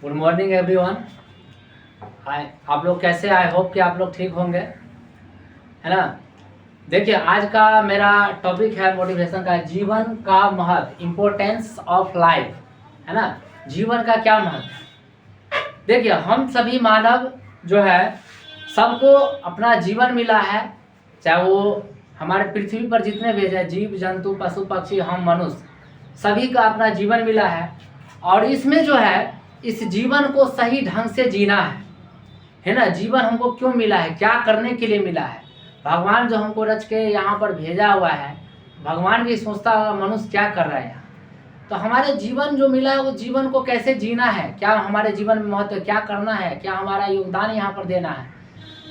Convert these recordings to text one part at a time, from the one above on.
Good morning everyone. हाय, आप लोग कैसे? आई होप कि आप लोग ठीक होंगे, है ना। देखिए, आज का मेरा टॉपिक है मोटिवेशन का, जीवन का महत्व, इम्पोर्टेंस ऑफ लाइफ, है ना। जीवन का क्या महत्व है। देखिए, हम सभी मानव जो है, सबको अपना जीवन मिला है, चाहे वो हमारे पृथ्वी पर जितने भी है, जीव जंतु पशु पक्षी, हम मनुष्य, सभी का अपना जीवन मिला है। और इसमें जो है, इस जीवन को सही ढंग से जीना है ना। जीवन हमको क्यों मिला है, क्या करने के लिए मिला है। भगवान जो हमको रच के यहाँ पर भेजा हुआ है, भगवान भी सोचता होगा मनुष्य क्या कर रहा है यहाँ। तो हमारे जीवन जो मिला है, वो जीवन को कैसे जीना है, क्या हमारे जीवन में महत्व, क्या करना है, क्या हमारा योगदान यहाँ पर देना है।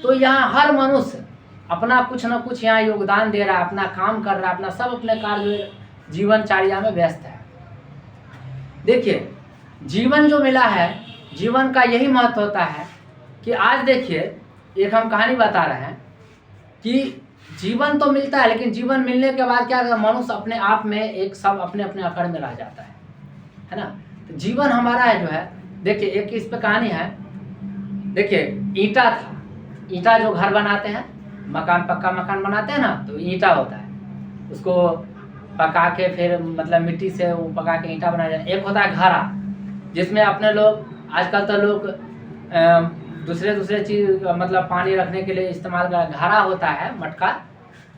तो यहाँ हर मनुष्य अपना कुछ न कुछ यहाँ योगदान दे रहा है, अपना काम कर रहा है, अपना सब अपने कार्य जीवनचर्या में व्यस्त है। देखिए, जीवन जो मिला है, जीवन का यही महत्व होता है कि आज देखिए, एक हम कहानी बता रहे हैं कि जीवन तो मिलता है, लेकिन जीवन मिलने के बाद क्या, मनुष्य अपने आप में एक सब अपने अपने आकार में रह जाता है ना। तो जीवन हमारा है जो है, देखिए एक इस पे कहानी है। देखिए, ईंटा था, ईंटा जो घर बनाते हैं, मकान, पक्का मकान बनाते हैं ना, तो ईंटा होता है, उसको पका के फिर मतलब मिट्टी से वो पका के ईंटा बनाया जाए। एक होता है घड़ा, जिसमें अपने लोग आजकल तो लोग दूसरे चीज़ मतलब पानी रखने के लिए इस्तेमाल कर, घड़ा होता है मटका,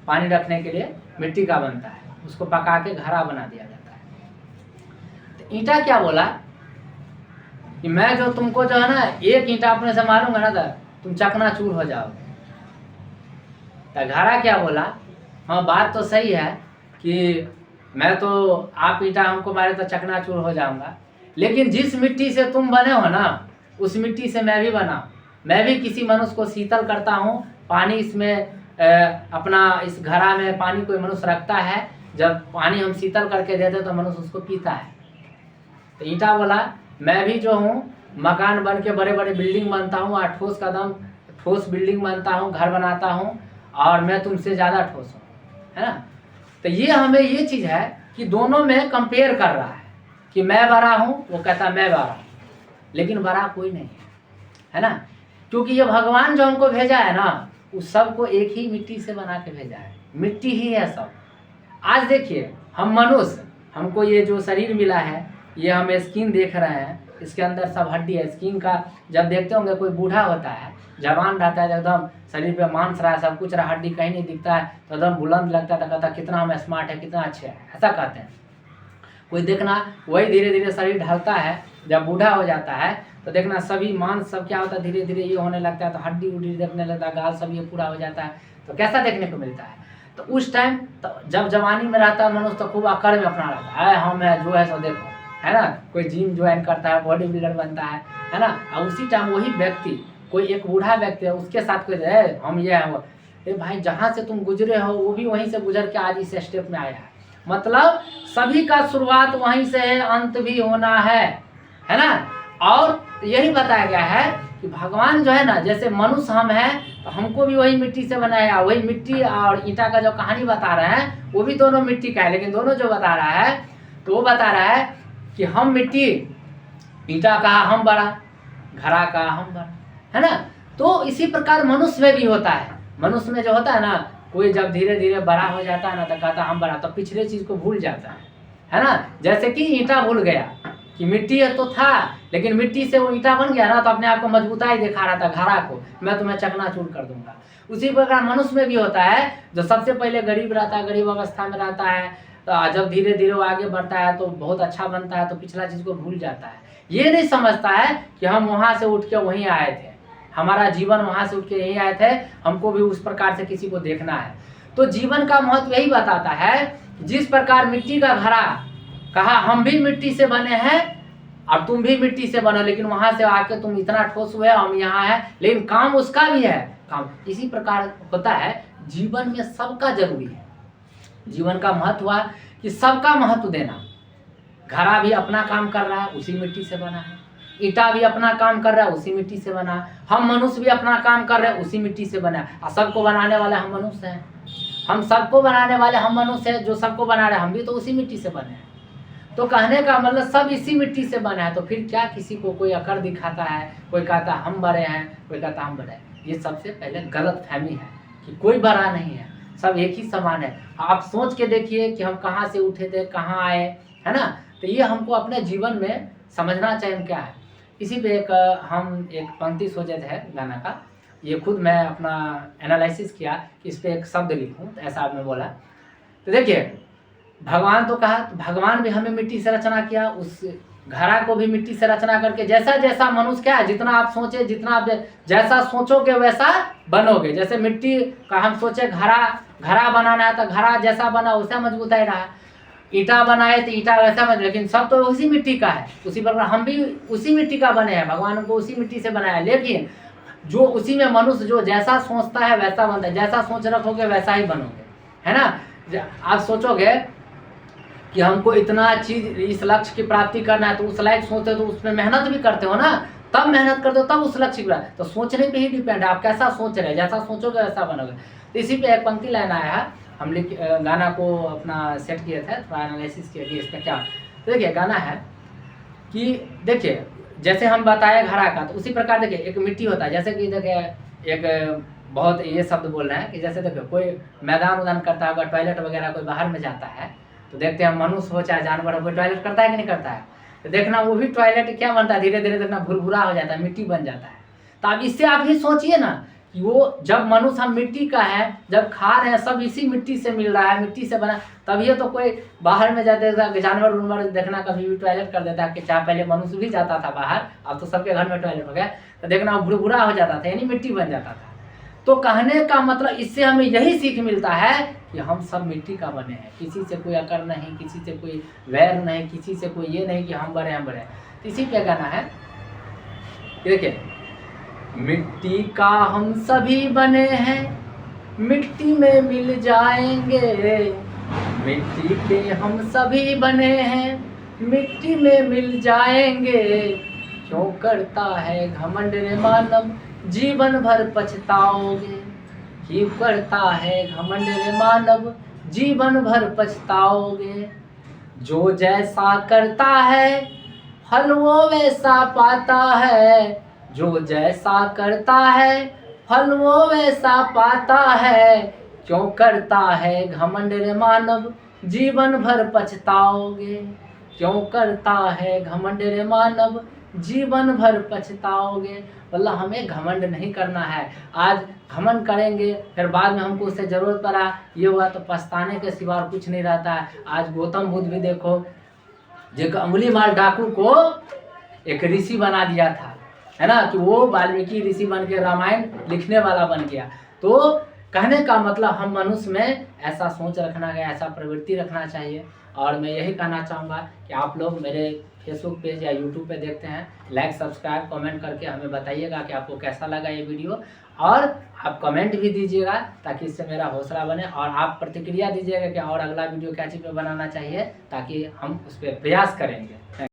पानी रखने के लिए मिट्टी का बनता है, उसको पका के घड़ा बना दिया जाता है। तो ईंटा क्या बोला कि मैं जो तुमको जो है ना, एक ईंटा अपने से मारूंगा ना, तो तुम चकनाचूर हो जाओगे। तो घड़ा क्या बोला, हाँ बात तो सही है कि मैं तो, आप ईंटा हमको मारे तो चकनाचूर हो जाऊंगा, लेकिन जिस मिट्टी से तुम बने हो ना, उस मिट्टी से मैं भी बना, मैं भी किसी मनुष्य को शीतल करता हूँ। पानी इसमें अपना इस घड़ा में पानी कोई मनुष्य रखता है, जब पानी हम शीतल करके देते तो मनुष्य उसको पीता है। तो ईंटा बोला, मैं भी जो हूँ मकान बन के बड़े बड़े बिल्डिंग बनता हूँ, और ठोस कदम ठोस बिल्डिंग बनता हूँ, घर बनाता हूँ, और मैं तुमसे ज़्यादा ठोस हूँ, है ना। तो ये हमें ये चीज़ है कि दोनों में कंपेयर कर रहा है कि मैं बड़ा हूँ, वो कहता मैं बड़ा हूँ, लेकिन बड़ा कोई नहीं है ना। क्योंकि ये भगवान जो हमको भेजा है ना, उस सब को एक ही मिट्टी से बना के भेजा है, मिट्टी ही है सब। आज देखिए, हम मनुष्य, हमको ये जो शरीर मिला है, ये हम स्किन देख रहे हैं, इसके अंदर सब हड्डी है। स्किन का जब देखते होंगे, कोई बूढ़ा होता है, जवान रहता है, एकदम शरीर पे मांस रहा है, सब कुछ रहा, हड्डी कहीं नहीं दिखता है, तो एकदम बुलंद लगता है, तो कहता कितना हम स्मार्ट है, कितना अच्छे है, ऐसा कहते हैं। कोई देखना, वही धीरे धीरे शरीर ढलता है, जब बूढ़ा हो जाता है तो देखना सभी मांस सब क्या होता है, धीरे धीरे ये होने लगता है, तो हड्डी उड्डी देखने लगता है, गाल सब ये पूरा हो जाता है, तो कैसा देखने को मिलता है। तो उस टाइम तो जब जवानी में रहता है मनुष्य, तो खूब आकार में अपना रहता है, हम है जो है सो देखो, है ना। कोई जिम ज्वाइन करता है, बॉडी बिल्डर बनता है ना। और उसी टाइम वही व्यक्ति, कोई एक बूढ़ा व्यक्ति है, उसके साथ कोई है, हम ये है वो, भाई जहाँ से तुम गुजरे हो, वो भी वहीं से गुजर के आज इस स्टेप में आया है। मतलब सभी का शुरुआत वहीं से है, अंत भी होना है ना। और यही बताया गया है कि भगवान जो है ना, जैसे मनुष्य हम हैं, तो हमको भी वही मिट्टी से बनाया। वही मिट्टी और ईंटा का जो कहानी बता रहे हैं, वो भी दोनों मिट्टी का है, लेकिन दोनों जो बता रहा है, तो वो बता रहा है कि हम मिट्टी, ईंटा कहा हम बड़ा, घड़ा कहा हम बड़ा, है ना। तो इसी प्रकार मनुष्य में भी होता है। मनुष्य में जो होता है ना, कोई जब धीरे धीरे बड़ा हो जाता है ना, तो कहता हम बड़ा, तो पिछले चीज को भूल जाता है ना। जैसे कि ईंटा भूल गया कि मिट्टी तो था, लेकिन मिट्टी से वो ईंटा बन गया ना, तो अपने आप को मजबूताई दिखा रहा था, घड़ा को मैं तुम्हें चकनाचूर कर दूंगा। उसी प्रकार मनुष्य में भी होता है, जो सबसे पहले गरीब रहता है, गरीब अवस्था में रहता है, तो जब धीरे धीरे वो आगे बढ़ता है तो बहुत अच्छा बनता है, तो पिछला चीज को भूल जाता है। ये नहीं समझता है कि हम वहां से उठ के वहीं आए थे, हमारा जीवन वहां से उठ के यहीं आए थे, हमको भी उस प्रकार से किसी को देखना है। तो जीवन का महत्व यही बताता है, जिस प्रकार मिट्टी का घड़ा कहा, हम भी मिट्टी से बने हैं और तुम भी मिट्टी से बनो, लेकिन वहां से आके तुम इतना ठोस हुए, हम यहाँ है, लेकिन काम उसका भी है काम। इसी प्रकार होता है, जीवन में सबका जरूरी है। जीवन का महत्व हुआ कि सबका महत्व देना। घड़ा भी अपना काम कर रहा है, उसी मिट्टी से बना है। ईंटा भी अपना काम कर रहा है, उसी मिट्टी से बना है। हम मनुष्य भी अपना काम कर रहे हैं, उसी मिट्टी से बना है। और सबको बनाने वाले हम मनुष्य हैं। हम सबको बनाने वाले हम मनुष्य हैं, जो सबको बना रहे हैं, हम भी तो उसी मिट्टी से बने हैं। तो कहने का मतलब सब इसी मिट्टी से बना है, तो फिर क्या किसी को कोई अकड़ दिखाता है, कोई कहता हम बड़े हैं, कोई कहता हम बड़े हैं। ये सबसे पहले गलत फहमी है कि कोई बड़ा नहीं है, सब एक ही समान है। आप सोच के देखिए कि हम कहाँ से उठे थे, कहाँ आए, है ना। तो ये हमको अपने जीवन में समझना चाहिए हम क्या है। इसी पे हम एक पंक्ति सोचे थे गाना का, ये खुद मैं अपना एनालिसिस किया कि इस पर एक शब्द लिखूं, तो ऐसा आपने बोला। तो देखिए भगवान तो कहा, तो भगवान भी हमें मिट्टी से रचना किया, उस घड़ा को भी मिट्टी से रचना करके जैसा जैसा मनुष्य क्या है, जितना आप सोचे, जितना आप जैसा सोचोगे वैसा बनोगे। जैसे मिट्टी का हम सोचे घड़ा बनाना है तो घड़ा जैसा बना वैसा मजबूत ही रहा, ईटा बनाए तो ईटा वैसा मजबूत, लेकिन सब तो उसी मिट्टी का है। उसी प्रकार हम भी उसी मिट्टी का बने हैं, भगवान को उसी मिट्टी से बनाया, लेकिन जो उसी में मनुष्य जो जैसा सोचता है वैसा बनता है, जैसा सोच रखोगे वैसा ही बनोगे, है ना। आप सोचोगे कि हमको इतना चीज इस लक्ष्य की प्राप्ति करना है, तो उस लायक सोचते हो तो उसमें मेहनत भी करते हो ना, तब मेहनत करते हो तब उस लक्ष्य की प्राप्ति। तो सोचने पे ही डिपेंड है, आप कैसा सोच रहे हैं, जैसा सोचोगे वैसा बनोगे। तो इसी पे एक पंक्ति लाइन आया है, हम गाना को अपना सेट किए थे, थोड़ा एनालिसिस किया कि इसका क्या। तो देखिए गाना है कि देखिए जैसे हम बताए घड़ा का, तो उसी प्रकार देखिए एक मिट्टी होता है, जैसे कि देखिए एक बहुत ये शब्द बोल रहे हैं कि जैसे देखो कोई मैदान उदान करता होगा, टॉयलेट वगैरह कोई बाहर में जाता है, तो देखते हैं मनुष्य हो चाहे जानवर हो, कोई टॉयलेट करता है कि नहीं करता है। तो देखना वो भी टॉयलेट क्या बनता है, धीरे धीरे देखना भुरभुरा हो जाता है, मिट्टी बन जाता है। तो अब इससे आप ही सोचिए ना कि वो जब मनुष्य हम मिट्टी का है, जब खा रहे हैं सब इसी मिट्टी से मिल रहा है, मिट्टी से बना, तभी तो कोई बाहर में जाते जानवर उनवर देखना कभी भी टॉयलेट कर देता है, कि चाहे पहले मनुष्य भी जाता था बाहर, अब तो सबके घर में टॉयलेट हो गया, तो देखना वो भुरभुरा हो जाता था, यानी मिट्टी बन जाता था। तो कहने का मतलब इससे हमें यही सीख मिलता है कि हम सब मिट्टी का बने हैं, किसी से कोई अकड़ नहीं, किसी से कोई वैर नहीं, किसी से कोई ये नहीं कि हम बड़े हम बड़े हैं। तो इसी पे गाना है, देखिए मिट्टी का हम सभी बने हैं, मिट्टी में मिल जाएंगे, मिट्टी के हम सभी बने हैं, मिट्टी में मिल जाएंगे, क्यों करता है घमंड रे मानव, जीवन भर पछताओगे, क्यों करता है घमंड रे मानव, जीवन भर पछताओगे। जो जैसा करता है फल वो वैसा पाता है, जो जैसा करता है फल वो वैसा पाता है, क्यों करता है घमंड रे मानव, जीवन भर पछताओगे, क्यों करता है घमंड रे मानव, जीवन भर पछताओगे। मतलब हमें घमंड नहीं करना है, आज घमंड करेंगे फिर बाद में हमको उससे ज़रूरत पड़ा ये हुआ तो पछताने के सिवा कुछ नहीं रहता है। आज गौतम बुद्ध भी देखो, जो अंगुलीमाल डाकू को एक ऋषि बना दिया था, है ना, कि वो वाल्मीकि ऋषि बन के रामायण लिखने वाला बन गया। तो कहने का मतलब हम मनुष्य में ऐसा सोच रखना है, ऐसा प्रवृत्ति रखना चाहिए। और मैं यही कहना चाहूँगा कि आप लोग मेरे फेसबुक पेज या यूट्यूब पे देखते हैं, लाइक सब्सक्राइब कमेंट करके हमें बताइएगा कि आपको कैसा लगा ये वीडियो, और आप कमेंट भी दीजिएगा ताकि इससे मेरा हौसला बने, और आप प्रतिक्रिया दीजिएगा कि और अगला वीडियो क्या चीज़ पे बनाना चाहिए, ताकि हम उस पर प्रयास करेंगे।